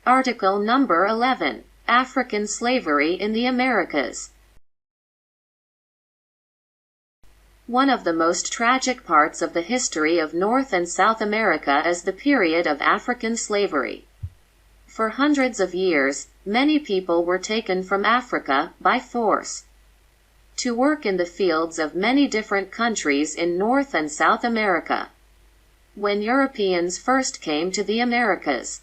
Article number 11. African slavery in the Americas. One of the most tragic parts of the history of North and South America is the period of African slavery. For hundreds of years, many people were taken from Africa by force to work in the fields of many different countries in North and South America. When Europeans first came to the Americas,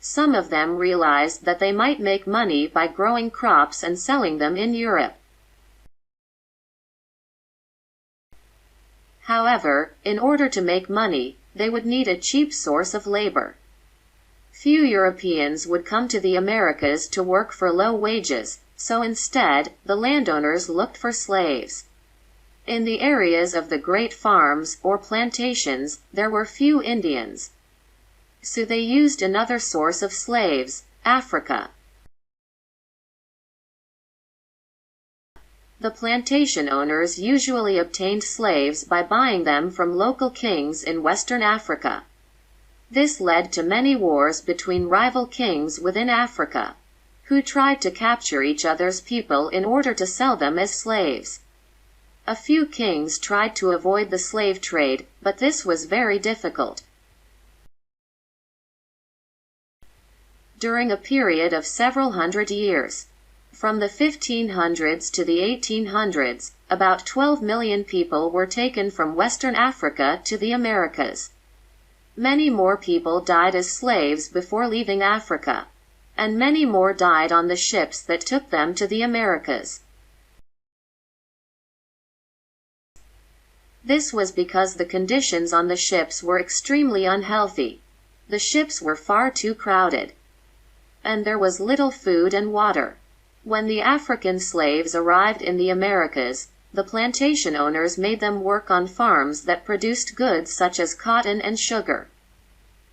some of them realized that they might make money by growing crops and selling them in Europe. However, in order to make money, they would need a cheap source of labor. Few Europeans would come to the Americas to work for low wages, so instead, the landowners looked for slaves. In the areas of the great farms or plantations, there were few Indians. So they used another source of slaves, Africa. The plantation owners usually obtained slaves by buying them from local kings in Western Africa. This led to many wars between rival kings within Africa, who tried to capture each other's people in order to sell them as slaves. A few kings tried to avoid the slave trade, but this was very difficult. During a period of several hundred years, from the 1500s to the 1800s, about 12 million people were taken from Western Africa to the Americas. Many more people died as slaves before leaving Africa, and many more died on the ships that took them to the Americas. This was because the conditions on the ships were extremely unhealthy. The ships were far too crowded, and there was little food and water. When the African slaves arrived in the Americas, the plantation owners made them work on farms that produced goods such as cotton and sugar.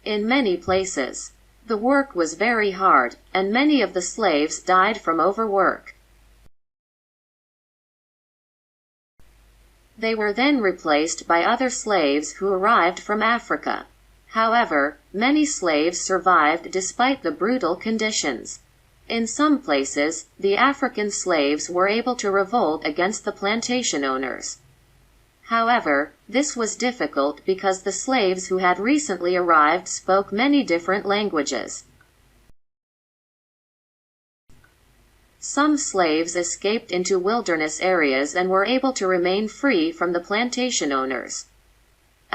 In many places, the work was very hard, and many of the slaves died from overwork. They were then replaced by other slaves who arrived from Africa. However, many slaves survived despite the brutal conditions. In some places, the African slaves were able to revolt against the plantation owners. However, this was difficult because the slaves who had recently arrived spoke many different languages. Some slaves escaped into wilderness areas and were able to remain free from the plantation owners.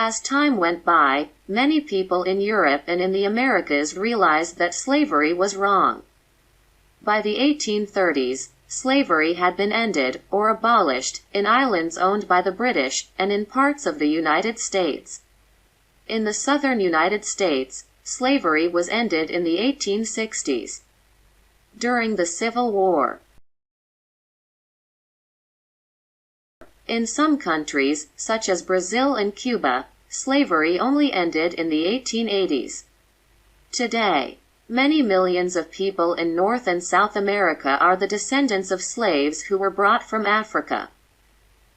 As time went by, many people in Europe and in the Americas realized that slavery was wrong. By the 1830s, slavery had been ended, or abolished, in islands owned by the British, and in parts of the United States. In the southern United States, slavery was ended in the 1860s. During the Civil War. In some countries, such as Brazil and Cuba, slavery only ended in the 1880s. Today, many millions of people in North and South America are the descendants of slaves who were brought from Africa.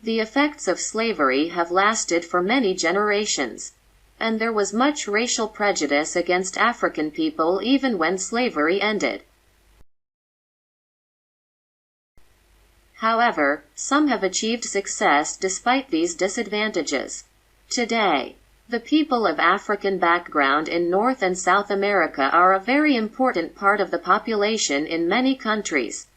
The effects of slavery have lasted for many generations, and there was much racial prejudice against African people even when slavery ended. However, some have achieved success despite these disadvantages. Today, the people of African background in North and South America are a very important part of the population in many countries.